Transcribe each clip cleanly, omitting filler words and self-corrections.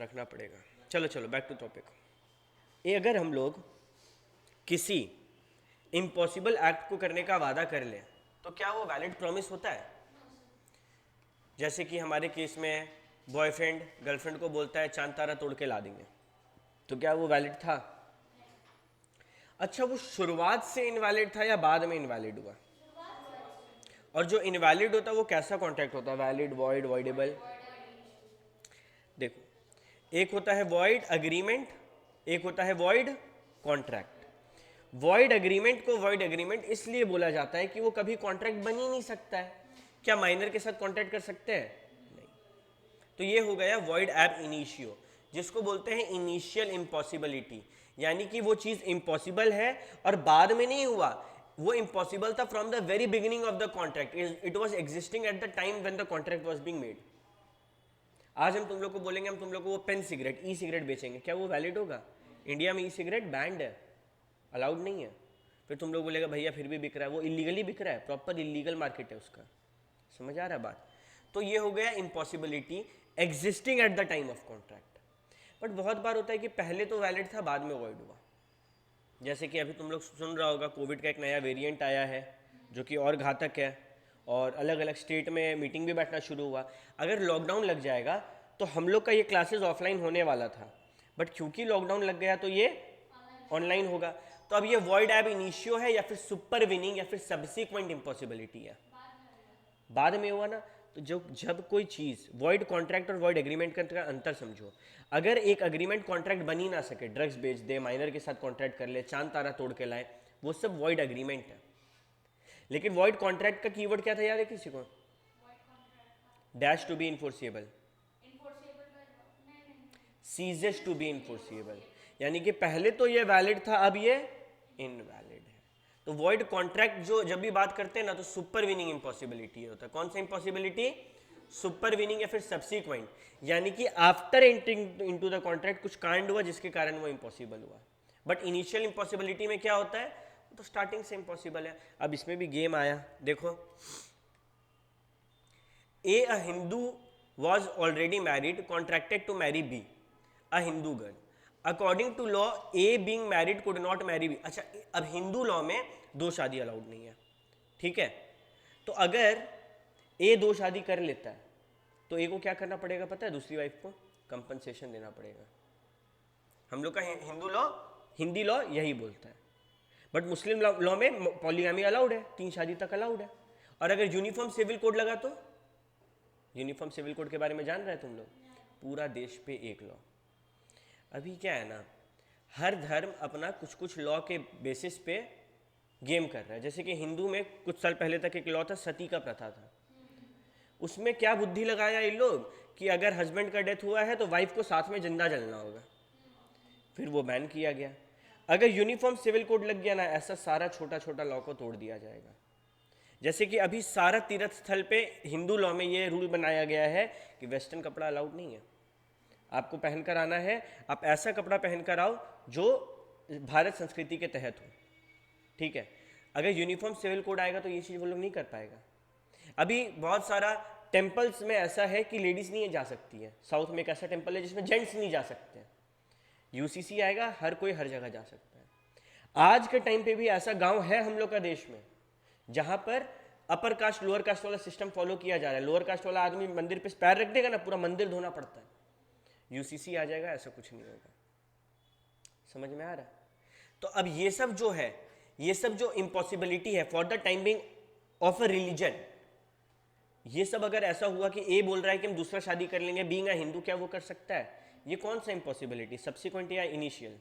रखना पड़ेगा। चलो चलो बैक टू टॉपिक। ये अगर हम लोग किसी इम्पॉसिबल एक्ट को करने का वादा कर लें तो क्या वो वैलिड प्रॉमिस होता है? जैसे कि हमारे केस में बॉयफ्रेंड गर्लफ्रेंड को बोलता है चांद तारा तोड़ के ला देंगे, तो क्या वो वैलिड था? अच्छा, वो शुरुआत से इनवैलिड था या बाद में इनवैलिड हुआ? और जो इनवैलिड होता है वो कैसा कॉन्ट्रैक्ट होता है? Valid, void, voidable? देखो, एक होता है वॉइड अग्रीमेंट, एक होता है वॉइड कॉन्ट्रैक्ट। वॉइड एग्रीमेंट को वॉइड एग्रीमेंट इसलिए बोला जाता है कि वो कभी कॉन्ट्रैक्ट बन ही नहीं सकता है। क्या माइनर के साथ कॉन्ट्रैक्ट कर सकते हैं? नहीं। तो ये हो गया वॉइड एब इनिशियो, जिसको बोलते हैं इनिशियल इम्पॉसिबिलिटी, यानी कि वो चीज इम्पॉसिबल है और बाद में नहीं हुआ, वो इम्पॉसिबल था from the very beginning of the contract, it was existing at the time when the contract was being made. आज हम तुम लोग को बोलेंगे हम तुम लोग को वो पेन सिगरेट, ई सिगरेट बेचेंगे, क्या वो वैलिड होगा? इंडिया में ई सिगरेट बैंड है, अलाउड नहीं है। फिर तुम लोग बोलेगा भैया फिर भी बिक रहा है, वो इलीगली बिक रहा है, प्रॉपर इलीगल मार्केट है उसका। समझ आ रहा है बात? तो ये हो गया impossibility existing at the time of contract. But बहुत बार होता है कि पहले तो वैलिड था बाद में वॉइड हुआ। जैसे कि अभी तुम लोग सुन रहा होगा कोविड का एक नया वेरिएंट आया है जो कि और घातक है, और अलग अलग स्टेट में मीटिंग भी बैठना शुरू हुआ। अगर लॉकडाउन लग जाएगा तो हम लोग का ये क्लासेस ऑफलाइन होने वाला था, बट क्योंकि लॉकडाउन लग गया तो ये ऑनलाइन होगा। तो अब ये वॉइड एब इनिशियो है या फिर सुपर विनिंग या फिर सब्सिक्वेंट इम्पॉसिबिलिटी है? बाद में हुआ ना। तो जब कोई चीज वॉइड कॉन्ट्रैक्ट और वॉइड एग्रीमेंट का अंतर समझो। अगर एक एग्रीमेंट कॉन्ट्रैक्ट बन ही ना सके, ड्रग्स बेच दे, माइनर के साथ कॉन्ट्रैक्ट कर ले, चांद तारा तोड़ के लाए, वो सब वॉइड एग्रीमेंट है। लेकिन वॉइड कॉन्ट्रैक्ट का कीवर्ड क्या था याद है किसी को? Dash to be enforceable, ceases to be enforceable, यानी कि पहले तो ये वैलिड था अब ये इनवैलिड है। तो वॉइड कॉन्ट्रैक्ट जो जब भी बात करते हैं ना तो सुपर विनिंग इम्पॉसिबिलिटी होता है। कौन सा इम्पॉसिबिलिटी? सुपर विनिंग या फिर सब्सिक्वेंट, यानी कि after entering into the contract कुछ कांड हुआ जिसके कारण वो इम्पॉसिबल हुआ। बट इनिशियल इम्पॉसिबिलिटी में क्या होता है? तो स्टार्टिंग से इम्पॉसिबल है। अब इसमें भी गेम आया, देखो। A a Hindu was already married contracted to marry B a Hindu girl. According to law A being married could not marry B. अच्छा, अब हिंदू लॉ में दो शादी अलाउड नहीं है, ठीक है? तो अगर ए दो शादी कर लेता है तो ए को क्या करना पड़ेगा पता है? दूसरी वाइफ को कंपनसेशन देना पड़ेगा। हम लोग का हिंदी लॉ यही बोलता है। बट मुस्लिम लॉ में पॉलीगामी अलाउड है, 3 शादी तक अलाउड है। और अगर यूनिफॉर्म सिविल कोड लगा तो? यूनिफॉर्म सिविल कोड के बारे में जान रहे हैं तुम लोग? पूरा देश पे एक लॉ। अभी क्या है ना, हर धर्म अपना कुछ कुछ लॉ के बेसिस पे गेम कर रहा है। जैसे कि हिंदू में कुछ साल पहले तक एक लॉ था, सती का प्रथा था। उसमें क्या बुद्धि लगाया ये लोग कि अगर हस्बैंड का डेथ हुआ है तो वाइफ को साथ में जिंदा जलना होगा, फिर वो बैन किया गया। अगर यूनिफॉर्म सिविल कोड लग गया ना, ऐसा सारा छोटा छोटा लॉ को तोड़ दिया जाएगा। जैसे कि अभी सारा तीर्थ स्थल पे हिंदू लॉ में ये रूल बनाया गया है कि वेस्टर्न कपड़ा अलाउड नहीं है, आपको पहनकर आना है। आप ऐसा कपड़ा पहनकर आओ जो भारत संस्कृति के तहत हो, ठीक है? अगर यूनिफॉर्म सिविल कोड आएगा तो ये चीज़ वो लोग नहीं कर पाएगा। अभी बहुत सारा टेम्पल्स में ऐसा है कि लेडीज नहीं जा सकती है। साउथ में एक ऐसा टेम्पल है जिसमें जेंट्स नहीं जा सकते हैं। यूसीसी आएगा, हर कोई हर जगह जा सकता है। आज के टाइम पे भी ऐसा गांव है हम लोग का देश में जहां पर अपर कास्ट लोअर कास्ट वाला सिस्टम फॉलो किया जा रहा है। लोअर कास्ट वाला आदमी मंदिर पे पैर रख देगा ना, पूरा मंदिर धोना पड़ता है। यूसीसी आ जाएगा, ऐसा कुछ नहीं होगा। समझ में आ रहा है? तो अब ये सब जो है, ये सब जो इम्पॉसिबिलिटी है for the time being of a religion, ये सब अगर ऐसा हुआ कि ए बोल रहा है कि हम दूसरा शादी कर लेंगे बीइंग अ हिंदू, क्या वो कर सकता है? ये कौन सा इम्पॉसिबिलिटी, सब्सिक्वेंट या इनिशियल?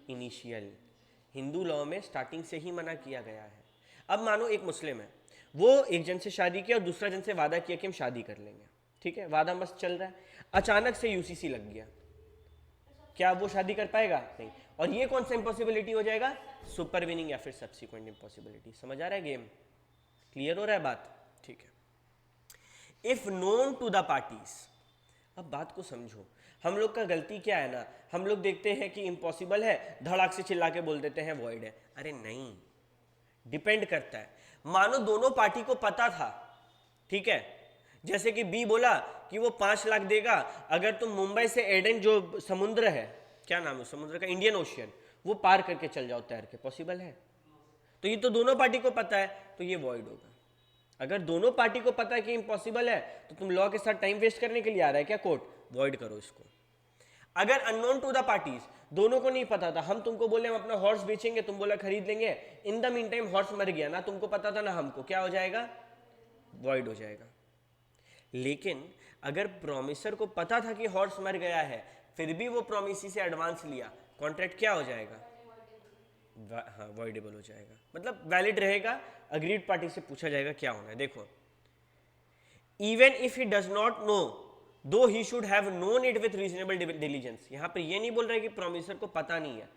इनिशियल। हिंदू लॉ में स्टार्टिंग से ही मना किया गया है। अब मानो एक मुस्लिम है, वो एक जन से शादी किया और दूसरा जन से वादा किया कि हम शादी कर लेंगे, ठीक है? वादा मस्त चल रहा है, अचानक से यूसीसी लग गया, क्या वो शादी कर पाएगा? नहीं। और ये कौन सा इम्पॉसिबिलिटी हो जाएगा? सुपर विनिंग या फिर सब्सिक्वेंट इम्पॉसिबिलिटी। समझ आ रहा है गेम? क्लियर हो रहा है बात? ठीक है। If known to the parties, अब बात को समझो। हम लोग का गलती क्या है ना, हम लोग देखते हैं कि इम्पॉसिबल है, धड़ाक से चिल्ला के बोल देते हैं वॉइड है। अरे नहीं, डिपेंड करता है। मानो दोनों पार्टी को पता था, ठीक है, जैसे कि बी बोला कि वो 5 लाख देगा अगर तुम मुंबई से एडेन, जो समुद्र है, क्या नाम है समुद्र का, इंडियन ओशियन, वो पार करके चल जाओ तैर के, पॉसिबल है? तो ये तो दोनों पार्टी को पता है, तो ये वॉइड होगा। अगर दोनों पार्टी को पता है कि इम्पॉसिबल है, तो तुम लॉ के साथ टाइम वेस्ट करने के लिए आ रहा है क्या कोर्ट? वॉइड करो इसको। अगर अननोन टू द पार्टीज, दोनों को नहीं पता था, हम तुमको बोले हम अपना हॉर्स बेचेंगे, तुम बोला खरीद लेंगे, in the mean time horse मर गया, ना तुमको पता था ना हमको, क्या हो जाएगा? वॉइड हो जाएगा। लेकिन अगर प्रॉमिसर को पता था कि हॉर्स मर गया है, फिर भी वो प्रॉमिसी से एडवांस लिया, कॉन्ट्रैक्ट क्या हो जाएगा? हाँ, वॉइडेबल हो जाएगा, मतलब वैलिड रहेगा। अग्रीड पार्टी से पूछा जाएगा क्या होना है। देखो, even if he does not know though he should have known it with reasonable diligence. यहां पर ये नहीं बोल रहा है कि प्रॉमिसर को पता नहीं है,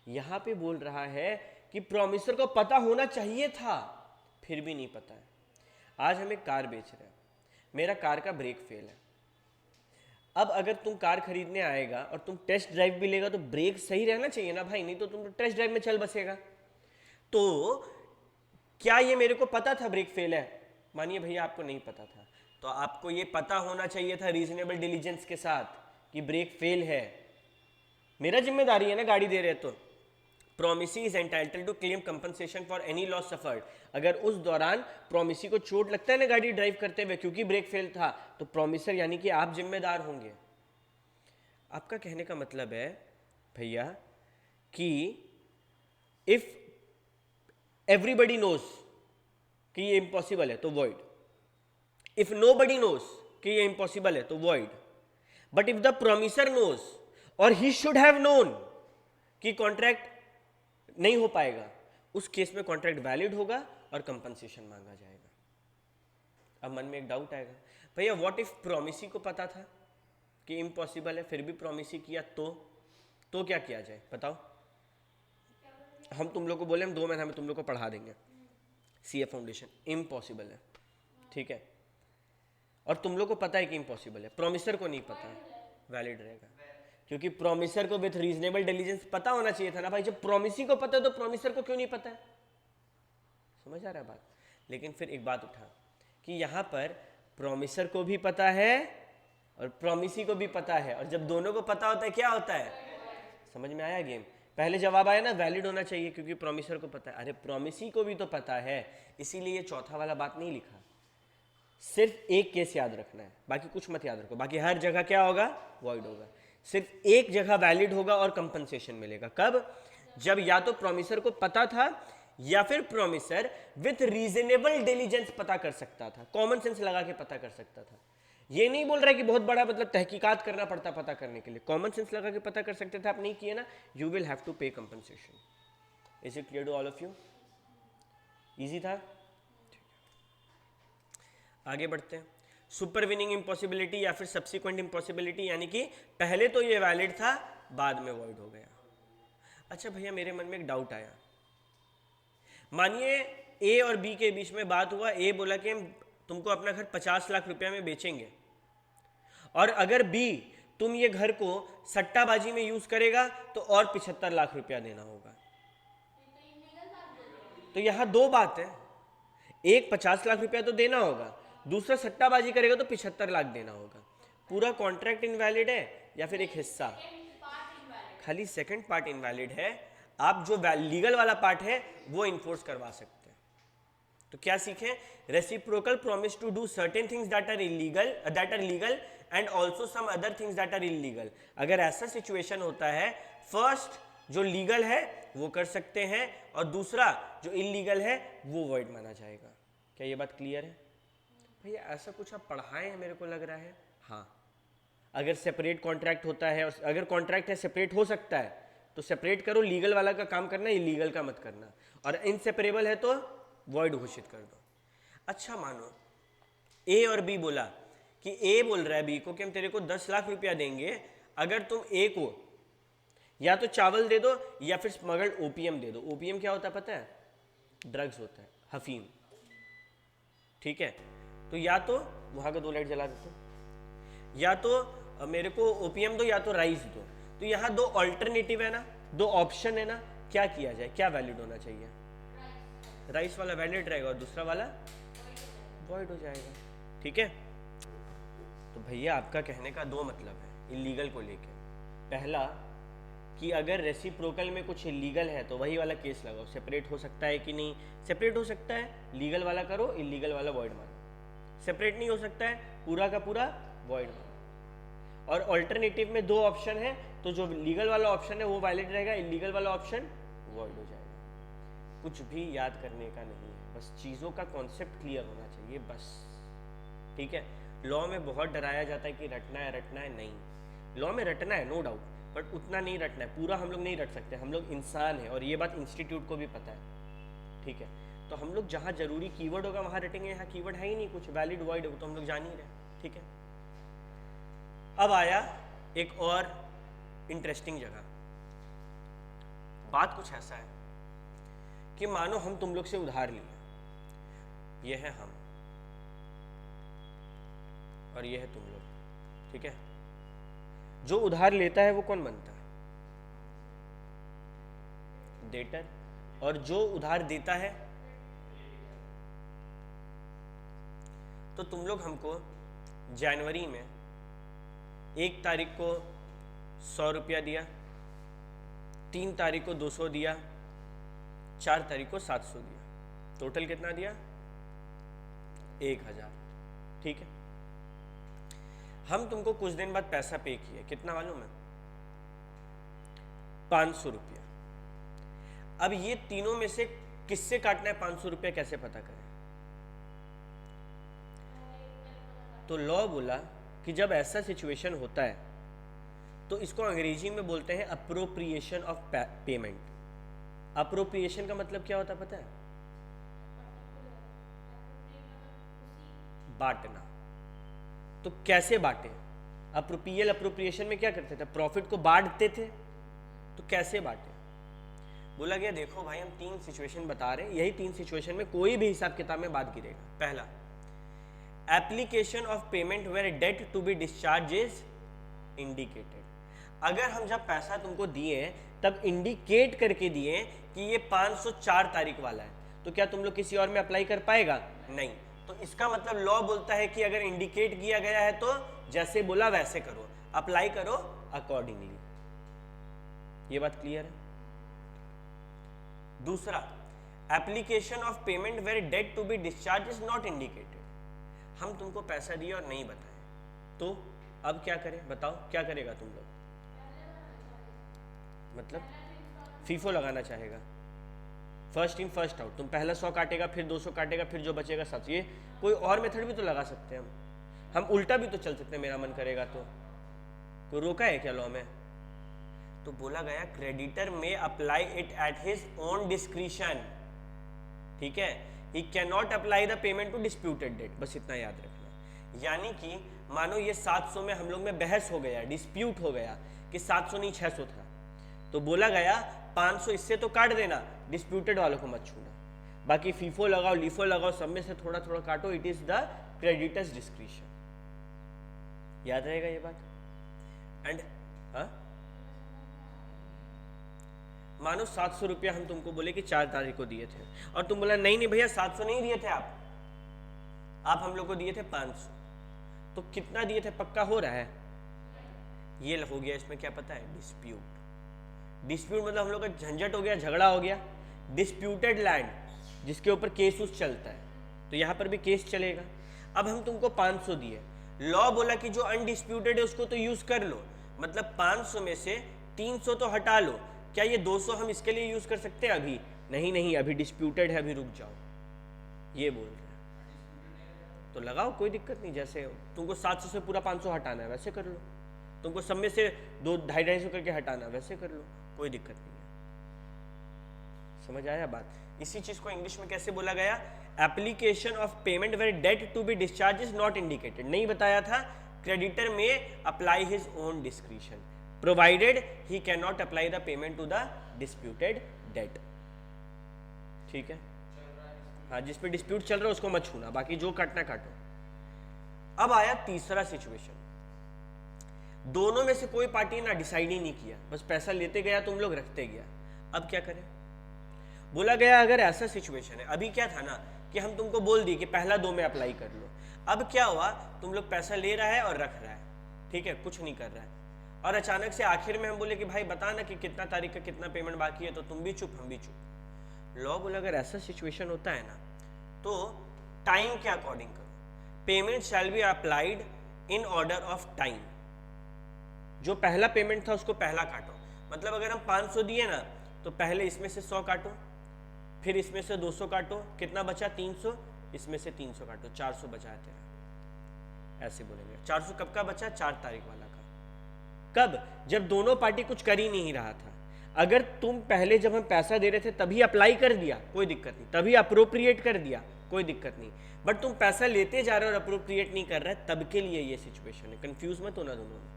यहां पे बोल रहा है कि प्रॉमिसर को पता होना चाहिए था, फिर भी नहीं पता है। आज हम एक कार बेच रहे हैं, मेरा कार का ब्रेक फेल है। अब अगर तुम कार खरीदने आएगा और तुम टेस्ट ड्राइव भी लेगा तो ब्रेक सही रहना चाहिए ना भाई, नहीं तो तुम टेस्ट ड्राइव में चल बसेगा। तो क्या ये मेरे को पता था ब्रेक फेल है? मानिए भैया आपको नहीं पता था, तो आपको ये पता होना चाहिए था रीजनेबल डिलीजेंस के साथ कि ब्रेक फेल है। मेरा जिम्मेदारी है ना गाड़ी दे रहे तो। Promisee is entitled to claim compensation for any loss suffered. अगर उस दौरान प्रोमिसी को चोट लगता है ना गाड़ी ड्राइव करते हुए क्योंकि ब्रेक फेल था, तो प्रोमिसर यानी कि आप जिम्मेदार होंगे। आपका कहने का मतलब है भैया कि इफ एवरीबडी नोज कि ये इम्पॉसिबल है तो वॉइड, इफ नोबडी नोज कि ये इम्पॉसिबल है तो void, but if the promisor knows और ही शुड हैव नोन कि कॉन्ट्रैक्ट नहीं हो पाएगा, उस केस में कॉन्ट्रैक्ट वैलिड होगा और कंपनसेशन मांगा जाएगा। अब मन में एक डाउट आएगा, भैया व्हाट इफ प्रोमिसी को पता था कि इम्पॉसिबल है फिर भी प्रोमिसी किया तो क्या किया जाए बताओ? हम तुम लोग को बोले हम 2 महीने में तुम लोग को पढ़ा देंगे सीए फाउंडेशन, इम्पॉसिबल है, ठीक है, और तुम लोग को पता है कि इम्पॉसिबल है, प्रोमिसर को नहीं पता है, वैलिड रहेगा। क्योंकि प्रोमिसर को विथ रीजनेबल डिलीजेंस पता होना चाहिए था ना भाई। जब प्रोमिसी को पता है तो प्रोमिसर को क्यों नहीं पता है? समझ आ रहा है बात? लेकिन फिर एक बात उठा कि यहां पर प्रोमिसर को भी पता है और प्रोमिसी को भी पता है, और जब दोनों को पता होता है क्या होता है? समझ में आया गेम? पहले जवाब आया ना वैलिड होना चाहिए क्योंकि प्रोमिसर को पता है। अरे प्रोमिसी को भी तो पता है, इसीलिए चौथा वाला बात नहीं लिखा। सिर्फ एक केस याद रखना है, बाकी कुछ मत याद रखो, बाकी हर जगह क्या होगा? वॉइड होगा। सिर्फ एक जगह वैलिड होगा और कंपनसेशन मिलेगा। कब? जब या तो प्रोमिसर को पता था या फिर प्रोमिसर विथ रीजनेबल डिलीजेंस पता कर सकता था, कॉमन सेंस लगा के पता कर सकता था। ये नहीं बोल रहा है कि बहुत बड़ा मतलब तहकीकात करना पड़ता पता करने के लिए, कॉमन सेंस लगा के पता कर सकते थे, आप नहीं किए ना, you will have to pay compensation. Is it clear to all of you? Easy था? आगे बढ़ते हैं। सुपर विनिंग इम्पॉसिबिलिटी या फिर सब्सिक्वेंट इम्पॉसिबिलिटी, यानी कि पहले तो ये वैलिड था बाद में वॉइड हो गया। अच्छा भैया मेरे मन में एक डाउट आया, मानिए ए और बी के बीच में बात हुआ, ए बोला कि हम तुमको अपना घर 50 लाख रुपया में बेचेंगे, और अगर बी तुम ये घर को सट्टाबाजी में यूज करेगा तो और 75 लाख रुपया देना होगा। तो यहां 2 बात है, एक 50 लाख रुपया तो देना होगा, दूसरा सट्टाबाजी करेगा तो 75 लाख देना होगा। पूरा कॉन्ट्रैक्ट इनवैलिड है या फिर एक हिस्सा? खाली सेकंड पार्ट इनवैलिड है, आप जो लीगल वाला पार्ट है वो इन्फोर्स करवा सकते हैं। तो क्या सीखें? Reciprocal promise to do certain things that are legal and also some other things that are illegal. अगर ऐसा सिचुएशन होता है, फर्स्ट जो लीगल है वो कर सकते हैं और दूसरा जो इलीगल है वो वॉइड माना जाएगा। क्या ये बात क्लियर है? भैया ऐसा कुछ आप पढ़ाए हैं मेरे को लग रहा है। हाँ, अगर सेपरेट कॉन्ट्रैक्ट होता है और अगर कॉन्ट्रैक्ट है सेपरेट हो सकता है तो सेपरेट करो, लीगल वाला का काम करना, इलीगल का मत करना, और इनसेपरेबल है तो वॉइड घोषित कर दो। अच्छा मानो ए और बी बोला कि ए बोल रहा है बी को कि हम तेरे को 10 लाख रुपया देंगे अगर तुम ए को या तो चावल दे दो या फिर स्मगल्ड ओपीएम दे दो। ओपीएम क्या होता है पता है? ड्रग्स होता है, अफीम, ठीक है। तो या तो वहां का 2 लाइट जला देते, या तो मेरे को ओपीएम दो या तो राइस दो। तो यहाँ 2 ऑल्टरनेटिव है ना, 2 ऑप्शन है ना, क्या किया जाए? क्या वैलिड होना चाहिए? राइस वाला वैलिड रहेगा और दूसरा वाला वॉइड हो जाएगा, ठीक है। भैया आपका कहने का दो मतलब है इलीगल को लेके। पहला कि अगर रेसिप्रोकल में कुछ इलीगल है तो वही वाला केस लगाओ, सेपरेट हो सकता है कि नहीं, सेपरेट हो सकता है, लीगल वाला करो, इलीगल वाला वॉइड मानो। सेपरेट नहीं हो सकता है, पूरा का पूरा वॉइड मानो। और ऑल्टरनेटिव में दो ऑप्शन है, तो जो लीगल वाला ऑप्शन है वो वैलिड रहेगा, इलीगल वाला ऑप्शन वॉइड हो जाएगा। कुछ भी याद करने का नहीं है, बस चीज़ों का कॉन्सेप्ट क्लियर होना चाहिए बस, ठीक है। लॉ में बहुत डराया जाता है कि रटना है, नहीं, लॉ में रटना है नो डाउट, बट उतना नहीं रटना है, पूरा हम लोग नहीं रट सकते, हम लोग इंसान हैं और ये बात इंस्टीट्यूट को भी पता है, ठीक है। तो हम लोग जहाँ जरूरी कीवर्ड होगा वहाँ रटेंगे, यहाँ कीवर्ड है ही नहीं कुछ, वैलिड वॉइड हो तो हम लोग जान ही रहे, ठीक है। अब आया एक और इंटरेस्टिंग जगह, बात कुछ ऐसा है कि मानो हम तुम लोग से उधार लिए, ये है हम और ये है तुम लोग, ठीक है। जो उधार लेता है वो कौन बनता है? डेटर। और जो उधार देता है, तो तुम लोग हमको जनवरी में 1 तारीख को 100 रुपया दिया, 3 तारीख को 200 दिया, 4 तारीख को 700 दिया, टोटल कितना दिया? 1000, ठीक है। हम तुमको कुछ दिन बाद पैसा पे किए, कितना मालूम है? 500 रुपया। अब ये तीनों में से किससे काटना है 500 रुपया, कैसे पता करें? तो लॉ बोला कि जब ऐसा सिचुएशन होता है तो इसको अंग्रेजी में बोलते हैं अप्रोप्रिएशन ऑफ पेमेंट। अप्रोप्रिएशन का मतलब क्या होता है पता है? बांटना। तो कैसे बांटे? अप्रोप्रिएशन में क्या करते थे? प्रॉफिट को बांटते थे। तो कैसे बांटे? बोला गया देखो भाई हम 3 सिचुएशन बता रहे हैं, यही 3 सिचुएशन में कोई भी हिसाब किताब में बात गिरेगा। पहला, application of payment where debt to be discharge is indicated. अगर हम जब पैसा तुमको दिए तब इंडिकेट करके दिए कि ये 504 तारीख वाला है, तो क्या तुम लोग किसी और में अप्लाई कर पाएगा? नहीं। तो इसका मतलब लॉ बोलता है कि अगर इंडिकेट किया गया है तो जैसे बोला वैसे करो, अप्लाई करो अकॉर्डिंगली। ये बात क्लियर है? दूसरा, application of payment where debt to be discharge is not indicated. हम तुमको पैसा दिए और नहीं बताए, तो अब क्या करें? बताओ क्या करेगा तुम लोग? मतलब फीफो लगाना चाहेगा, फर्स्ट इन फर्स्ट आउट। तुम पहला 100 काटेगा, फिर 200 काटेगा, फिर जो बचेगा 700। ये कोई और मेथड भी तो लगा सकते हैं हम उल्टा भी तो चल सकते हैं, मेरा मन करेगा तो। कोई रोका है क्या लॉ में? तो बोला गया क्रेडिटर में apply it at his own discretion, ठीक है। He can not apply the payment to disputed debt, बस इतना याद रखना। यानी कि मानो ये 700 में हम लोग में बहस हो गया, डिस्प्यूट हो गया कि 700 नहीं 600 था, तो बोला गया 500 इससे तो काट देना, डिस्प्यूटेड वालों को मत छूना, बाकी फीफो लगाओ लीफो लगाओ, सब में से थोड़ा थोड़ा काटो, it is the creditors discretion. याद रहेगा ये बात? एंड मानो 700 रुपया हम तुमको बोले कि 4 तारीख को दिए थे, और तुम बोला नहीं नहीं भैया 700 नहीं दिए थे आप हम लोग को दिए थे 500, तो कितना दिए थे पक्का हो रहा है? ये हो गया इसमें क्या पता है? डिस्प्यूट। डिस्प्यूट मतलब हम लोग का झंझट हो गया, झगड़ा हो गया। डिस्प्यूटेड लैंड जिसके ऊपर केस उस चलता है, तो यहाँ पर भी केस चलेगा। अब हम तुमको 500 दिए, लॉ बोला कि जो अनडिस्प्यूटेड है उसको तो यूज कर लो, मतलब 500 में से 300 तो हटा लो। क्या ये 200 हम इसके लिए यूज कर सकते हैं अभी? नहीं नहीं, अभी डिस्प्यूटेड है, अभी रुक जाओ, ये बोल रहे हैं। तो लगाओ, कोई दिक्कत नहीं, जैसे तुमको 700 से पूरा 500 हटाना है वैसे कर लो, तुमको सब में से 200-250 करके हटाना वैसे कर लो, कोई दिक्कत नहीं है। समझ आया बात? इसी चीज को इंग्लिश में कैसे बोला गया? Application of payment where debt to be discharge is not indicated. नहीं बताया था, क्रेडिटर में apply his own discretion provided he can not apply the payment to the disputed debt, ठीक है। हाँ, जिस पे डिस्प्यूट चल रहा है उसको मत छूना, बाकी जो काटना काटो। अब आया तीसरा सिचुएशन, दोनों में से कोई पार्टी ना डिसाइड ही नहीं किया, बस पैसा लेते गया, तुम लोग रखते गया। अब क्या करें? बोला गया अगर ऐसा सिचुएशन है, अभी क्या था ना कि हम तुमको बोल दिए कि पहला 2 में अप्लाई कर लो। अब क्या हुआ, तुम लोग पैसा ले रहा है और रख रहा है, ठीक है, कुछ नहीं कर रहा है, और अचानक से आखिर में हम बोले कि भाई बता ना कि कितना तारीख का कितना पेमेंट बाकी है, तो तुम भी चुप हम भी चुप। लॉ बोला अगर ऐसा सिचुएशन होता है ना तो टाइम के अकॉर्डिंग करो, payment shall be applied in order of time. जो पहला पेमेंट था उसको पहला काटो, मतलब अगर हम 500 दिए ना तो पहले इसमें से 100 काटो, फिर इसमें से 200 काटो, कितना बचा 300, इसमें से 300 काटो, 400 बचा है तेरा, ऐसे बोलेंगे। 400 कब का बचा, 4 तारीख वाला का। कब, जब दोनों पार्टी कुछ कर ही नहीं रहा था। अगर तुम पहले जब हम पैसा दे रहे थे तभी अप्लाई कर दिया कोई दिक्कत नहीं, तभी अप्रोप्रिएट कर दिया कोई दिक्कत नहीं, बट तुम पैसा लेते जा रहे हो और अप्रोप्रिएट नहीं कर रहे, तब के लिए ये सिचुएशन है। कंफ्यूज मत होना दोनों में।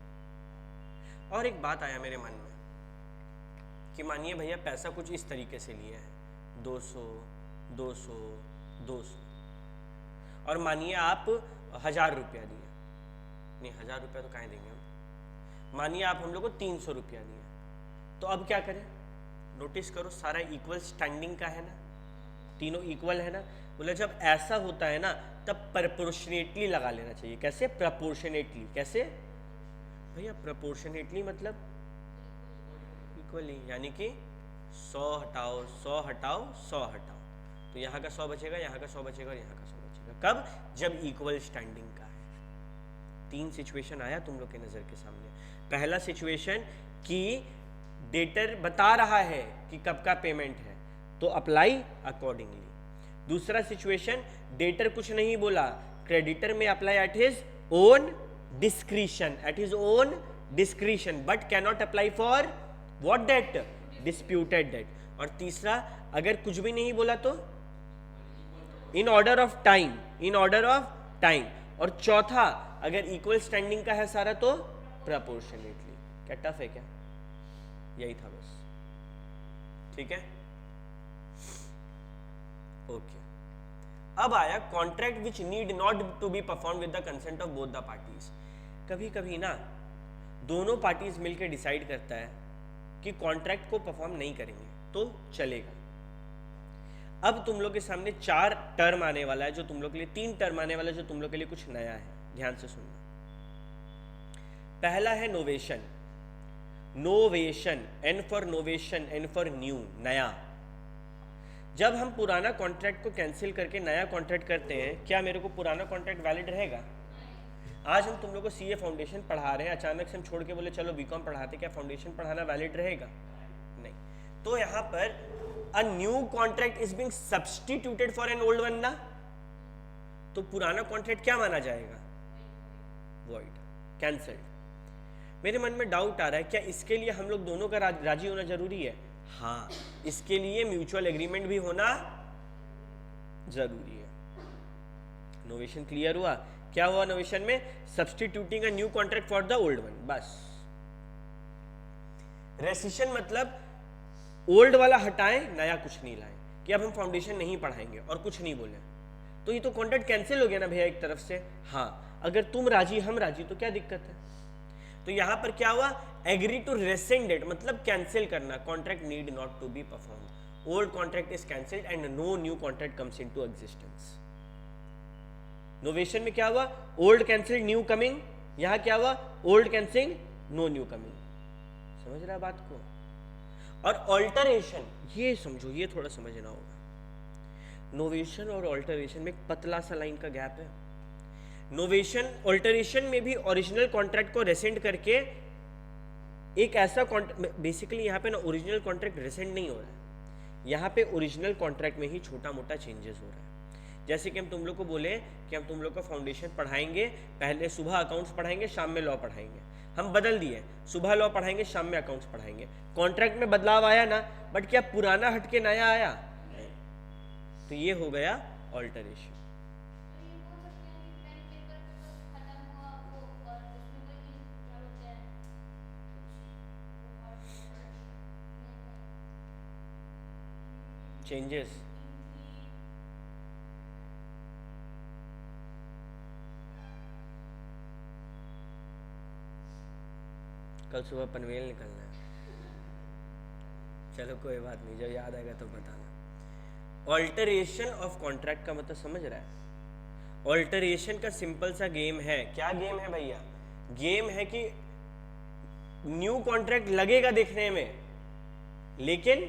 और एक बात आया मेरे मन में कि मानिए भैया पैसा कुछ इस तरीके से लिया है, 200 200 200, और मानिए आप 1000 रुपया दिए, नहीं 1000 रुपया तो कहाँ देंगे हम, मानिए आप हम लोग को 300 रुपया दिए, तो अब क्या करें, नोटिस करो सारा इक्वल स्टैंडिंग का है ना, तीनों इक्वल है ना। बोले जब ऐसा होता है ना तब प्रपोर्शनेटली लगा लेना चाहिए। कैसे, प्रपोर्शनेटली, कैसे भैया, प्रपोर्शनेटली मतलब इक्वली, यानी कि 100 हटाओ 100 हटाओ 100 हटाओ, तो यहाँ का 100 बचेगा, यहाँ का 100 बचेगा और यहाँ का 100 बचेगा। कब, जब इक्वल स्टैंडिंग का है। 3 सिचुएशन आया तुम लोग के नजर के सामने। पहला सिचुएशन कि डेटर बता रहा है कि कब का पेमेंट है तो अप्लाई अकॉर्डिंगली। दूसरा सिचुएशन, डेटर कुछ नहीं बोला, क्रेडिटर में apply at his own discretion, at his own discretion, but cannot apply for what debt, disputed debt. और तीसरा, अगर कुछ भी नहीं बोला तो in order of time, in order of time. और चौथा, अगर इक्वल स्टैंडिंग का है सारा तो प्रपोर्शनेटली। क्या टफ है क्या, यही था बस, ठीक है, ओके। अब आया contract which need not to be perform with the consent of both the parties. कभी कभी ना दोनों पार्टीज मिलकर डिसाइड करता है कि कॉन्ट्रैक्ट को परफॉर्म नहीं करेंगे तो चलेगा। अब तुम लोग के सामने 4 टर्म आने वाला है, जो तुम लोग के लिए 3 टर्म आने वाला है, जो तुम लोग के लिए कुछ नया है, ध्यान से सुनना। पहला है novation, novation, N for novation, N for new, नया। जब हम पुराना कॉन्ट्रैक्ट को कैंसिल करके नया कॉन्ट्रैक्ट करते हैं, क्या मेरे को पुराना कॉन्ट्रैक्ट वैलिड रहेगा? आज हम तुम लोग को सीए फाउंडेशन पढ़ा रहे हैं, अचानक से हम छोड़ के बोले चलो बीकॉम पढ़ाते, क्या फाउंडेशन पढ़ाना वैलिड रहेगा? नहीं। तो यहाँ पर a new contract is being substituted for an old one ना, तो पुराना कॉन्ट्रैक्ट क्या माना जाएगा? Void, cancelled. मेरे मन में डाउट आ रहा है, क्या इसके लिए हम लोग दोनों का राजी होना जरूरी है? हाँ, इसके लिए म्यूचुअल एग्रीमेंट भी होना जरूरी है। नोवेशन क्लियर हुआ? क्या हुआ नोवेशन में? Substituting a new contract for the old one, बस। रेसिशन मतलब ओल्ड वाला हटाएं, नया कुछ नहीं लाएं, कि अब हम फाउंडेशन नहीं पढ़ाएंगे और कुछ नहीं बोले, तो ये तो कॉन्ट्रैक्ट कैंसिल हो गया ना भैया एक तरफ से। हाँ, अगर तुम राजी हम राजी तो क्या दिक्कत है? तो यहां पर क्या हुआ? एग्री टू रेसेंड इट, मतलब कैंसिल करना। Contract need not to be perform, old contract is cancelled and no new contract comes into existence. Novation में क्या हुआ? Old cancelled new coming. यहां क्या हुआ? Old cancelled no new coming. समझ रहा है बात को? और ऑल्टरेशन, ये समझो, ये थोड़ा समझना होगा। नोवेशन और ऑल्टरेशन में एक पतला सा लाइन का गैप है। नोवेशन, ऑल्टरेशन में भी ओरिजिनल कॉन्ट्रैक्ट को रेसेंड करके एक ऐसा बेसिकली यहाँ पे ना ओरिजिनल कॉन्ट्रैक्ट रेसेंड नहीं हो रहा है, यहाँ पे ओरिजिनल कॉन्ट्रैक्ट में ही छोटा मोटा चेंजेस हो रहा है। जैसे कि हम तुम लोग को बोले कि हम तुम लोग को फाउंडेशन पढ़ाएंगे, पहले सुबह अकाउंट्स पढ़ाएंगे, शाम में लॉ पढ़ाएंगे। हम बदल दिए, सुबह लॉ पढ़ाएंगे, शाम में अकाउंट्स पढ़ाएंगे। कॉन्ट्रैक्ट में बदलाव आया ना, बट क्या पुराना हटके नया आया? नहीं। तो ये हो गया ऑल्टरेशन। चेंजेस कल सुबह पनवेल निकलना है, चलो कोई बात नहीं, जब याद आएगा तो बताना। ऑल्टरेशन ऑफ कॉन्ट्रैक्ट का मतलब समझ रहा है? ऑल्टरेशन का सिंपल सा गेम है। क्या गेम है भैया? गेम है कि न्यू कॉन्ट्रैक्ट लगेगा देखने में, लेकिन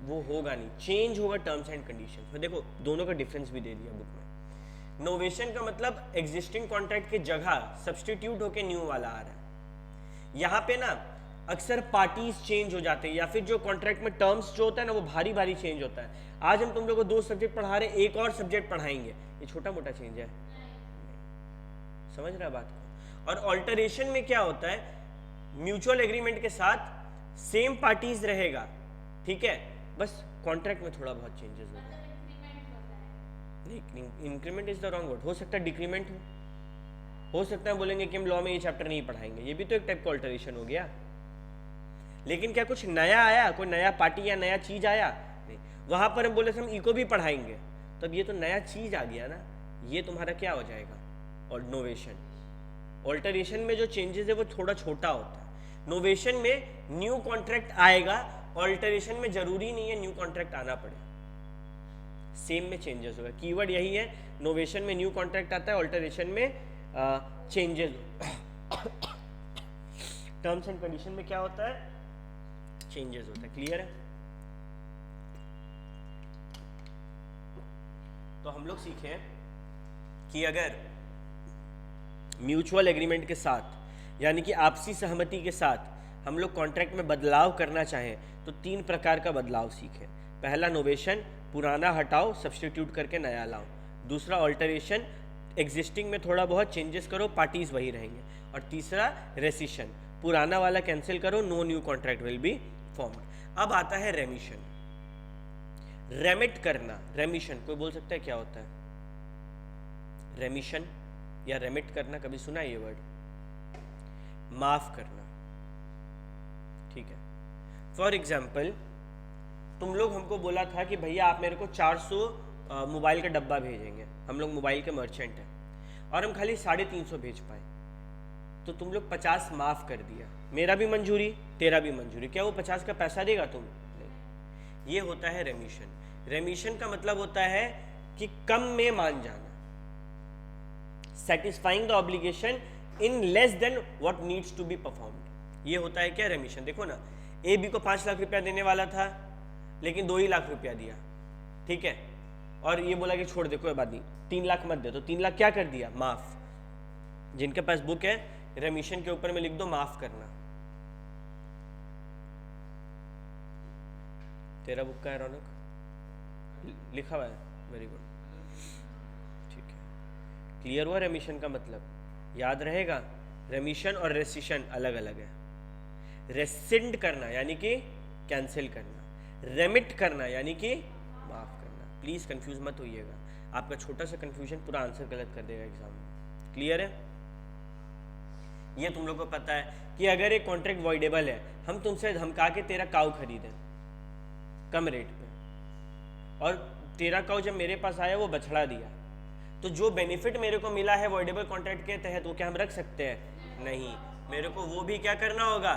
वो होगा नहीं, चेंज होगा टर्म्स एंड कंडीशंस में। देखो दोनों का डिफरेंस भी दे दिया बुक में। नोवेशन का मतलब एग्जिस्टिंग कॉन्ट्रैक्ट की जगह सब्सटीट्यूट होके न्यू वाला आ रहा है। यहाँ पे ना अक्सर पार्टीज चेंज हो जाते हैं, या फिर जो कॉन्ट्रैक्ट में टर्म्स जो होता है ना वो भारी भारी चेंज होता है। आज हम तुम लोग को 2 सब्जेक्ट पढ़ा रहे, एक और सब्जेक्ट पढ़ाएंगे, ये छोटा मोटा चेंज है, समझ रहा बात को। और ऑल्टरेशन में क्या होता है, म्यूचुअल एग्रीमेंट के साथ सेम पार्टीज रहेगा, ठीक है, बस कॉन्ट्रैक्ट में थोड़ा बहुत चेंजेस होगा। नहीं, increment is the wrong word. हो सकता है डिक्रीमेंट हो सकता है बोलेंगे कि हम लॉ में ये चैप्टर नहीं पढ़ाएंगे, ये भी तो एक टाइप का ऑल्टरेशन हो गया। लेकिन क्या कुछ नया आया, कोई नया पार्टी या नया चीज आया? नहीं। वहां पर हम बोले हम इको भी पढ़ाएंगे, तब ये तो नया चीज आ गया ना, ये तुम्हारा क्या हो जाएगा? और नोवेशन। ऑल्टरेशन में जो चेंजेस है वो थोड़ा छोटा होता है, नोवेशन में न्यू कॉन्ट्रैक्ट आएगा, ऑल्टरेशन में जरूरी नहीं है न्यू कॉन्ट्रैक्ट आना पड़े, सेम में चेंजेस होगा। कीवर्ड यही है, नोवेशन में न्यू कॉन्ट्रैक्ट आता है, ऑल्टरेशन में चेंजेस। टर्म्स एंड कंडीशन में क्या होता है? चेंजेस होता है। क्लियर है? तो हम लोग सीखे कि अगर म्यूचुअल एग्रीमेंट के साथ यानी कि आपसी सहमति के साथ हम लोग कॉन्ट्रैक्ट में बदलाव करना चाहें तो 3 प्रकार का बदलाव सीखें। पहला नोवेशन, पुराना हटाओ सब्स्टिट्यूट करके नया लाओ। दूसरा ऑल्टरेशन, एग्जिस्टिंग में थोड़ा बहुत चेंजेस करो, पार्टीज वही रहेंगे। और तीसरा रेसिशन, पुराना वाला कैंसिल करो, no new contract will be formed. अब आता है रेमिशन, रेमिट करना। रेमिशन कोई बोल सकता है क्या होता है? रेमिशन या रेमिट करना, कभी सुना है ये वर्ड? माफ करना, ठीक है। फॉर एग्जाम्पल तुम लोग हमको बोला था कि भैया आप मेरे को 400 मोबाइल का डब्बा भेजेंगे, हम लोग मोबाइल के मर्चेंट हैं, और हम खाली 350 भेज पाए, तो तुम लोग 50 माफ कर दिया, मेरा भी मंजूरी तेरा भी मंजूरी, क्या वो 50 का पैसा देगा तुम? नहीं। ये होता है रेमिशन। रेमिशन का मतलब होता है कि कम में मान जाना, satisfying the obligation in less than what needs to be performed. ये होता है क्या? रेमिशन। देखो ना, ए बी को 5 लाख रुपया देने वाला था लेकिन 2 ही लाख रुपया दिया, ठीक है, और ये बोला कि छोड़ दे कोई बात नहीं, 3 लाख मत दे, तो 3 लाख क्या कर दिया? माफ। जिनके पास बुक है रेमिशन के ऊपर में लिख दो माफ करना। तेरा बुक का है रौनक? लिखा हुआ है, वेरी गुड, ठीक है। क्लियर हुआ रेमिशन का मतलब? याद रहेगा, रेमिशन और रेसिशन अलग अलग है। रेसिंड करना यानी कि कैंसिल करना, रेमिट करना यानी कि माफ करना। प्लीज कंफ्यूज मत होइएगा, आपका छोटा सा कंफ्यूजन पूरा आंसर गलत कर देगा एग्जाम में। क्लियर है? ये तुम लोग को पता है कि अगर एक कॉन्ट्रैक्ट वॉइडेबल है, हम तुमसे धमका के तेरा काऊ खरीदें कम रेट पे, और तेरा काऊ जब मेरे पास आया वो बछड़ा दिया, तो जो बेनिफिट मेरे को मिला है वॉइडेबल कॉन्ट्रैक्ट के तहत वो क्या हम रख सकते हैं? नहीं। मेरे को वो भी क्या करना होगा?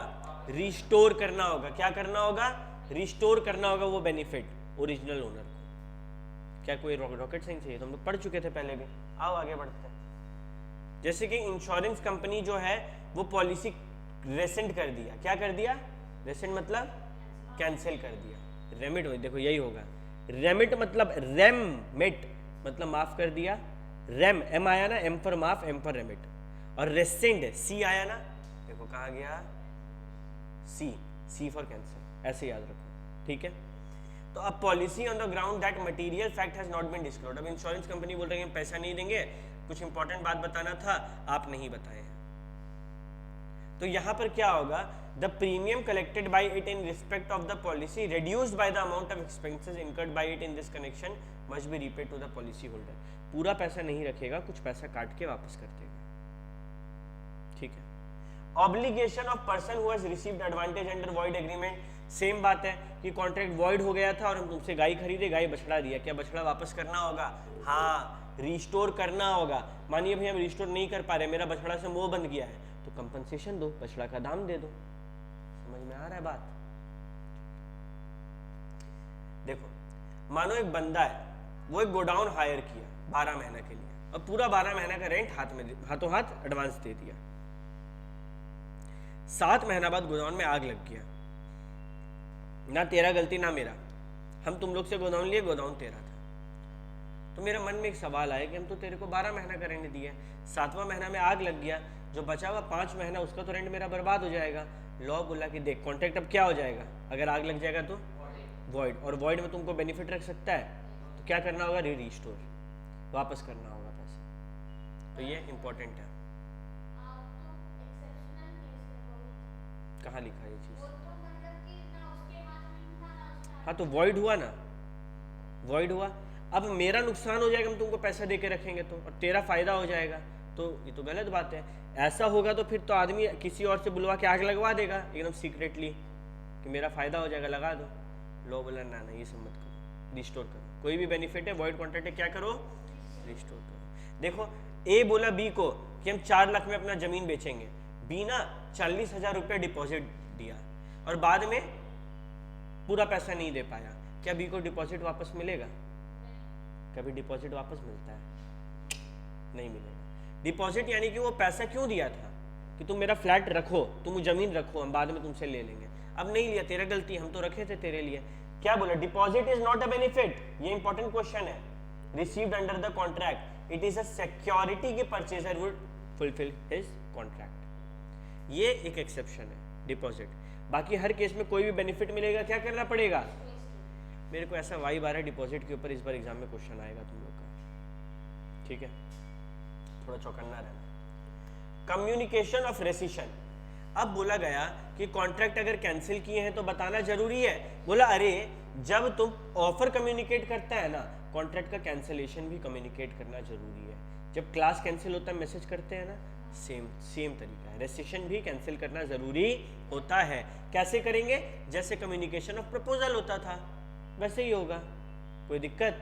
रिस्टोर करना होगा। क्या करना होगा? रिस्टोर करना होगा वो बेनिफिट ओरिजिनल ओनर को। क्या कोई रॉकेट साइंस है? तो हम लोग पढ़ चुके थे पहले भी। आओ आगे बढ़ते हैं। जैसे कि इंश्योरेंस कंपनी जो है वो पॉलिसी रेसेंट कर दिया। क्या कर दिया? रेसेंट मतलब कैंसिल कर दिया। रेमिट हो, देखो यही होगा। रेमिट मतलब रेमिट मतलब माफ कर दिया। रेम एम आया ना, एम पर माफ, एम पर रेमिट। और रेसेंड सी आया ना, देखो कहा गया सी फॉर कैंसिल, ऐसे याद रखो, ठीक है। तो अब policy on the ground that material fact has not been disclosed. अब इंश्योरेंस कंपनी बोल रही है पैसा नहीं देंगे, कुछ इंपॉर्टेंट बात बताना था आप नहीं बताए हैं, तो यहां पर क्या होगा? The premium collected by it in respect of the policy reduced by the amount of expenses incurred by it in this connection must be repaid to the policy holder. पूरा पैसा नहीं रखेगा, कुछ पैसा काट के वापस कर देगा, ठीक है। Obligation of person who has received advantage under void agreement, same बात है कि कॉन्ट्रैक्ट वॉइड हो गया था और हम तुमसे गाय खरीदे, गाय बछड़ा दिया, क्या बछड़ा वापस करना होगा? हाँ, रिस्टोर करना होगा। मानिए भाई हम रिस्टोर नहीं कर पा रहे, मेरा बछड़ा से मोह बंध गया है, तो कंपनसेशन दो, बछड़ा का दाम दे दो। समझ में आ रहा है बात? देखो मानो एक बंदा है, वो एक गोडाउन हायर किया, 12 महीना के लिए, और पूरा 12 महीना का रेंट हाथों हाथ एडवांस दे दिया। 7 महीना बाद गोडाउन में आग लग गया, ना तेरा गलती ना मेरा, हम तुम लोग से गोडाउन लिए, गोडाउन तेरा था। तो मेरे मन में एक सवाल आया कि हम तो तेरे को 12 महीना का रेंट दिया है, 7वां महीना में आग लग गया, जो बचा हुआ 5 महीना उसका तो रेंट मेरा बर्बाद हो जाएगा। लॉ बोला कि देख कॉन्ट्रैक्ट अब क्या हो जाएगा, अगर आग लग जाएगा तो वॉइड, और वॉइड में तुमको बेनिफिट रख सकता है, तो क्या करना होगा, रीस्टोर, वापस करना होगा पैसे। तो ये इंपॉर्टेंट है। कहाँ लिखा ये चीज? हाँ तो वॉइड हुआ ना, वॉइड हुआ, अब मेरा नुकसान हो जाएगा, हम तुमको पैसा दे के रखेंगे तो, और तेरा फायदा हो जाएगा, तो ये तो गलत बात है। ऐसा होगा तो फिर तो आदमी किसी और से बुलवा के आग लगवा देगा एकदम सीक्रेटली कि मेरा फायदा हो जाएगा, लगा दो। लॉ बोला ना ना, ये सब मत करो, रिस्टोर करो, कोई भी बेनिफिट है वॉइड कॉन्ट्रैक्ट है, क्या करो, रिस्टोर करो। देखो ए बोला बी को कि हम 4 लाख में अपना जमीन बेचेंगे, बी ना 40,000 रुपये डिपॉजिट दिया और बाद में पूरा पैसा नहीं दे पाया, क्या बी को डिपॉजिट वापस मिलेगा? कभी डिपॉजिट वापस मिलता है? नहीं मिलेगा। डिपॉजिट यानी कि वो पैसा क्यों दिया था कि तुम मेरा फ्लैट रखो, तुम जमीन रखो, हम बाद में तुमसे ले लेंगे, अब नहीं लिया, तेरा गलती, हम तो रखे थे तेरे लिए। क्या बोला, deposit is not a benefit, ये इंपॉर्टेंट क्वेश्चन है, received under the contract, it is a security की purchaser would fulfil his contract. ये एक एक्सेप्शन है डिपॉजिट, बाकी हर केस में कोई भी बेनिफिट मिलेगा क्या करना पड़ेगा। मेरे को ऐसा वाइब आ रहा है डिपॉजिट के ऊपर इस बार एग्जाम में क्वेश्चन आएगा तुम लोग का, ठीक है, थोड़ा चौकन्ना रहना। कम्युनिकेशन ऑफ रेसिशन, अब बोला गया कि कॉन्ट्रैक्ट अगर कैंसिल किए हैं तो बताना जरूरी है। बोला अरे जब तुम ऑफर कम्युनिकेट करता है ना, कॉन्ट्रैक्ट का कैंसिलेशन भी कम्युनिकेट करना जरूरी है। जब क्लास कैंसिल होता है मैसेज करते हैं ना, सेम तरीका है, रेसिशन भी कैंसिल करना जरूरी होता है। कैसे करेंगे, जैसे कम्युनिकेशन ऑफ प्रपोजल होता था वैसे ही होगा, कोई दिक्कत?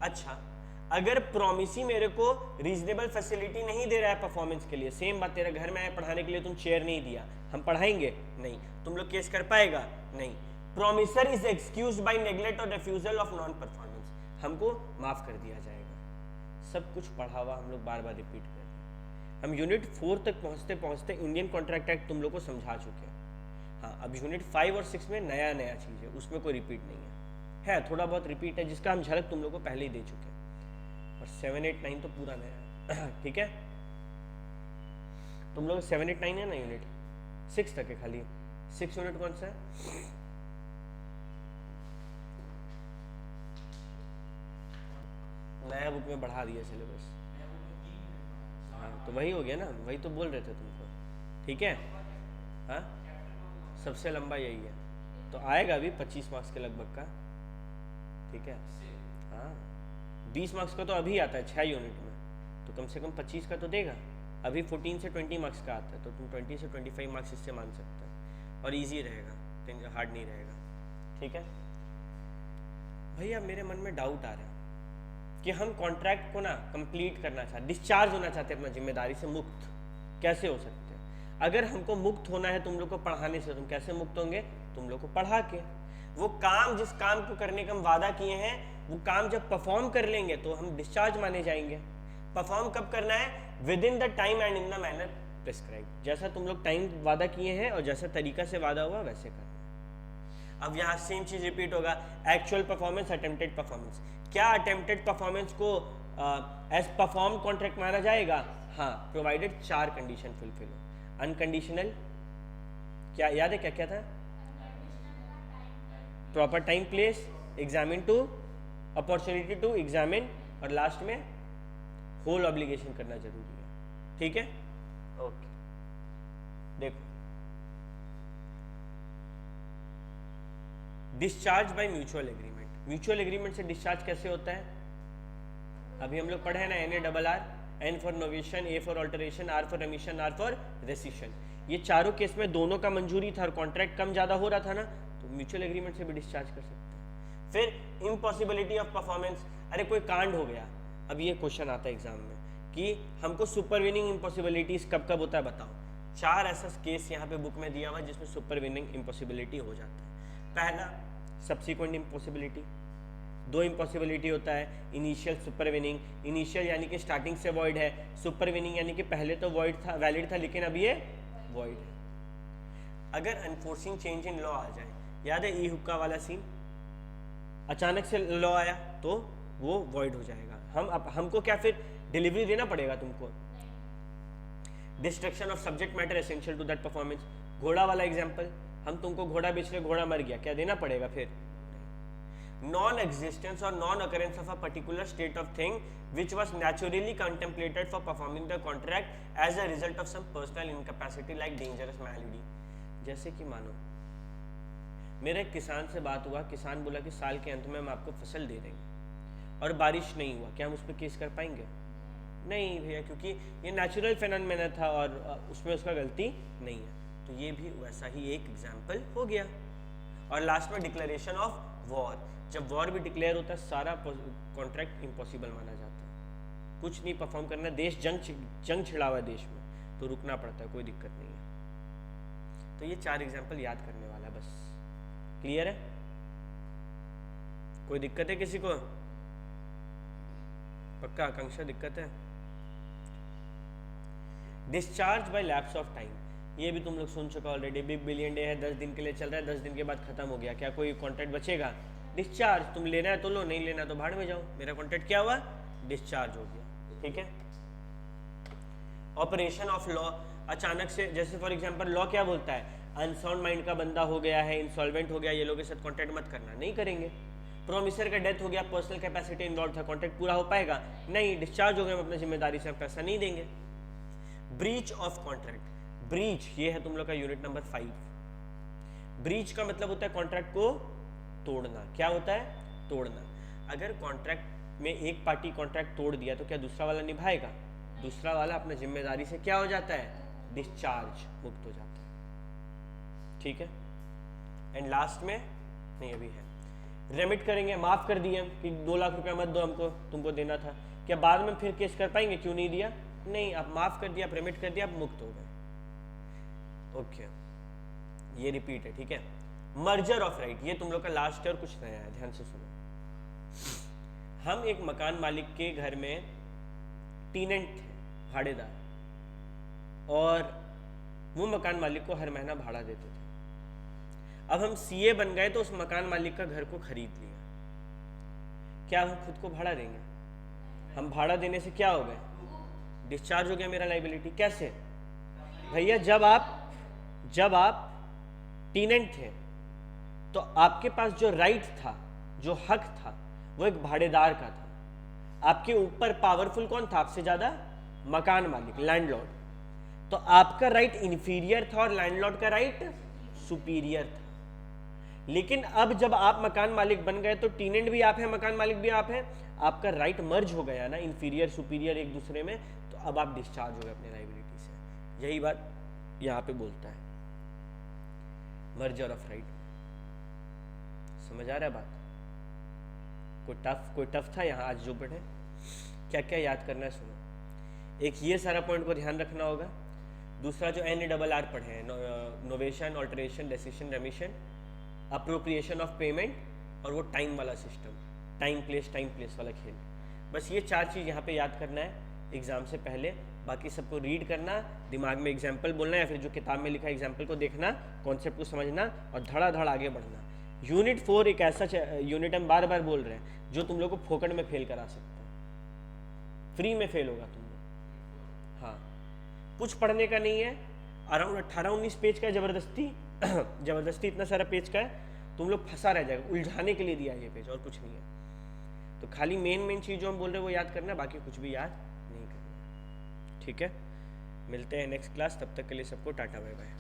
अच्छा, अगर प्रॉमिसी मेरे को रीजनेबल फैसिलिटी नहीं दे रहा है परफॉर्मेंस के लिए, सेम बात, तेरा घर में आए पढ़ाने के लिए, तुम चेयर नहीं दिया, हम पढ़ाएंगे नहीं, तुम लोग केस कर पाएगा नहीं। Promisor is excused by neglect और रिफ्यूजल ऑफ नॉन परफॉर्मेंस, हमको माफ कर दिया जाएगा। सब कुछ पढ़ा हुआ हम लोग बार बार रिपीट कर रहे हैं। हम यूनिट 4 तक पहुंचते पहुंचते इंडियन कॉन्ट्रैक्ट एक्ट तुम लोग को समझा चुके हैं। हाँ, अब यूनिट 5 और 6 में नया चीज है, उसमें कोई रिपीट नहीं है, थोड़ा बहुत रिपीट है जिसका हम झलक तुम लोग को पहले ही दे चुके हैं, और 7, 8, 9 तो पूरा नया है। ठीक है, तुम लोग 7, 8, 9 है ना, यूनिट 6 तक है खाली, 6 यूनिट कौन सा है? नया बुक में बढ़ा दिया सिलेबस। हाँ तो वही हो गया ना, वही तो बोल रहे थे तुमको, ठीक है। हाँ सबसे लंबा यही है, तो आएगा भी 25 मार्क्स के लगभग का, ठीक है। हाँ 20 मार्क्स का तो अभी आता है 6 यूनिट में, तो कम से कम 25 का तो देगा। अभी 14 से 20 मार्क्स का आता है, तो तुम 20 से 25 मार्क्स इससे मान सकते हो, और इजी रहेगा, हार्ड नहीं रहेगा, ठीक है। भैया मेरे मन में डाउट आ रहा है कि हम कॉन्ट्रैक्ट को ना कंप्लीट करना चाहते, डिस्चार्ज होना चाहते हैं अपना जिम्मेदारी से मुक्त, कैसे हो सकते हैं? अगर हमको मुक्त होना है तुम लोग को पढ़ाने से, तुम कैसे मुक्त होंगे? तुम लोग को पढ़ा के। वो काम, जिस काम को करने का हम वादा किए हैं, वो काम जब परफॉर्म कर लेंगे तो हम डिस्चार्ज माने जाएंगे। परफॉर्म कब करना है? With in the time and in the manner prescribe, जैसा तुम लोग टाइम वादा किए हैं और जैसा तरीका से वादा हुआ वैसे करना। अब यहाँ सेम चीज रिपीट होगा, एक्चुअल परफॉर्मेंस, अटेम्प्टेड परफॉर्मेंस। क्या अटेम्प्टेड परफॉर्मेंस को एज परफॉर्म कॉन्ट्रैक्ट माना जाएगा? हाँ, प्रोवाइडेड 4 कंडीशन फुलफिल हो। अनकंडीशनल, क्या याद है क्या क्या था? Proper time place, examine to, opportunity to examine, और लास्ट में होल ऑब्लिगेशन करना जरूरी है, ठीक है। ओके, देखो discharge by mutual agreement. Mutual agreement से डिस्चार्ज कैसे होता है? अभी हम लोग पढ़े हैं ना, NARR, N for novation, A for alteration, R for रेमिशन, R for rescission. ये चारों केस में दोनों का मंजूरी था और कॉन्ट्रैक्ट कम ज्यादा हो रहा था ना, तो म्यूचुअल एग्रीमेंट से भी डिस्चार्ज कर सकते हैं। फिर इम्पॉसिबिलिटी ऑफ परफॉर्मेंस, अरे कोई कांड हो गया, अब ये क्वेश्चन आता है एग्जाम में कि हमको सुपरवीनिंग इम्पॉसिबिलिटीज कब कब होता है बताओ। 4 ऐसा केस यहाँ पे बुक में दिया हुआ जिसमें सुपरवीनिंग इम्पॉसिबिलिटी हो जाता है। पहला, सब्सिक्वेंट इम्पॉसिबिलिटी, दो इम्पॉसिबिलिटी होता है, इनिशियल सुपरविनिंग। इनिशियल यानी कि स्टार्टिंग से वॉइड है, सुपरविनिंग यानी कि पहले तो वॉइड था, वैलिड था, लेकिन अब ये वॉइड है। अगर अनफोर्सिंग चेंज इन लॉ आ जाए, याद है ई हुक्का वाला सीन, अचानक से लॉ आया तो वो वॉइड हो जाएगा। हमको क्या फिर डिलीवरी देना पड़ेगा तुमको? Destruction of subject matter essential to that performance. घोड़ा वाला एग्जांपल, हम तुमको घोड़ा बेच रहे, घोड़ा मर गया, क्या देना पड़ेगा फिर? नॉन एग्जिस्टेंस और non occurrence of a particular state of thing which was naturally contemplated for performing the contract as a result of some personal incapacity like dangerous malady. जैसे कि मानो मेरे एक किसान से बात हुआ, किसान बोला कि साल के अंत में हम आपको फसल दे देंगे और बारिश नहीं हुआ, क्या हम उस पर केस कर पाएंगे? नहीं भैया, क्योंकि ये नेचुरल फिनोमेना था और उसमें उसका गलती नहीं है। तो ये भी वैसा ही एक एग्जाम्पल हो गया। और लास्ट में डिक्लेरेशन ऑफ वॉर, जब वॉर भी डिक्लेयर होता है सारा कॉन्ट्रैक्ट इम्पॉसिबल माना जाता है, कुछ नहीं परफॉर्म करना, देश जंग छिड़ा हुआ है देश में, तो रुकना पड़ता है, कोई दिक्कत नहीं है। तो ये 4 एग्जाम्पल याद करने वाला है, बस। क्लियर है? कोई दिक्कत है किसी को? पक्का आकांक्षा दिक्कत है? Discharge by lapse of time, ये भी तुम लोग सुन चुका ऑलरेडी। बिग बिलियन डे है, 10 दिन के लिए चल रहा है, 10 दिन के बाद खत्म हो गया, क्या कोई कॉन्ट्रैक्ट बचेगा? डिस्चार्ज, तुम लेना है तो लो, नहीं लेना तो भाड़ में जाओ। मेरा कॉन्ट्रैक्ट क्या हुआ? डिस्चार्ज हो गया। ठीक है। ऑपरेशन ऑफ लॉ, अचानक से, जैसे फॉर एग्जांपल लॉ क्या बोलता है, अनसाउंड माइंड का बंदा हो गया है, इंसॉल्वेंट हो गया, ये लोगों के साथ कॉन्ट्रैक्ट मत करना, नहीं करेंगे। प्रोमिसर का डेथ हो गया, पर्सनल कैपेसिटी इन्वॉल्व था, कॉन्ट्रैक्ट पूरा हो पाएगा? नहीं, डिस्चार्ज हो गया, हम अपनी जिम्मेदारी से पैसा नहीं देंगे। ब्रीच ऑफ कॉन्ट्रैक्ट, ब्रीच ये है तुम लोग का यूनिट नंबर 5। ब्रीच का मतलब होता है कॉन्ट्रैक्ट को तोड़ना। क्या होता है? तोड़ना। अगर कॉन्ट्रैक्ट में एक पार्टी कॉन्ट्रैक्ट तोड़ दिया तो क्या दूसरा वाला निभाएगा? दूसरा वाला अपनी जिम्मेदारी से क्या हो जाता है? डिस्चार्ज, मुक्त हो जाता है। ठीक है। एंड लास्ट में, नहीं अभी है, रेमिट करेंगे, माफ कर दिए कि 2 लाख रुपया मत दो हमको, तुमको देना था, क्या बाद में फिर केस कर पाएंगे? क्यों नहीं दिया? नहीं, आप माफ कर दिया, आप रेमिट कर दिया, आप मुक्त हो गए। ओके, ये रिपीट है। ठीक है। मर्जर ऑफ राइट, ये तुम लोग का लास्ट है और कुछ नया है, ध्यान से सुनो। हम एक मकान मालिक के घर में टेनेंट थे, भाड़ेदार, और वो मकान मालिक को हर महीना भाड़ा देते थे। अब हम सीए बन गए तो उस मकान मालिक का घर को खरीद लिया, क्या हम खुद को भाड़ा देंगे? हम भाड़ा देने से क्या हो गए? डिस्चार्ज हो गया मेरा लाइबिलिटी। कैसे भैया? जब आप टेनेंट थे तो आपके पास जो राइट था, जो हक था, वो एक भाड़ेदार का था। आपके ऊपर पावरफुल कौन था आपसे ज्यादा? मकान मालिक, लैंडलॉर्ड। तो आपका राइट इन्फीरियर था और लैंडलॉर्ड का राइट सुपीरियर था। लेकिन अब जब आप मकान मालिक बन गए तो टेनेंट भी आप हैं, मकान मालिक भी आप हैं, आपका राइट मर्ज हो गया ना, इन्फीरियर सुपीरियर एक दूसरे में, तो अब आप डिस्चार्ज हो गए अपने लाइबिलिटी से। यही बात यहाँ पे बोलता है, मर्जर ऑफ राइट। समझ आ रहा है बात? कोई टफ था यहाँ आज जो पढ़े? क्या क्या याद करना है सुनो। एक ये सारा पॉइंट को ध्यान रखना होगा। दूसरा जो NARR पढ़े हैं, novation, alteration, decision, remission, appropriation of payment, और वो टाइम वाला सिस्टम, टाइम प्लेस वाला खेल। बस ये 4 चीज़ यहाँ पे याद करना है एग्जाम से पहले। बाकी सबको रीड करना, दिमाग में एग्जाम्पल बोलना, या फिर जो किताब में लिखा एग्जाम्पल को देखना, कॉन्सेप्ट को समझना और धड़ाधड़ आगे बढ़ना। यूनिट 4 एक ऐसा यूनिट हम बार बार बोल रहे हैं जो तुम लोग को फोकट में फेल करा सकता है, फ्री में फेल होगा तुम लोग। हाँ, कुछ पढ़ने का नहीं है, अराउंड 18-19 पेज का है, जबरदस्ती इतना सारा पेज का है, तुम लोग फंसा रह जाएगा, उलझाने के लिए दिया ये पेज, और कुछ नहीं है। तो खाली मेन चीज जो हम बोल रहे हैं वो याद करना, बाकी कुछ भी याद नहीं करना। ठीक है, मिलते हैं नेक्स्ट क्लास, तब तक के लिए सबको टाटा बाय बाय।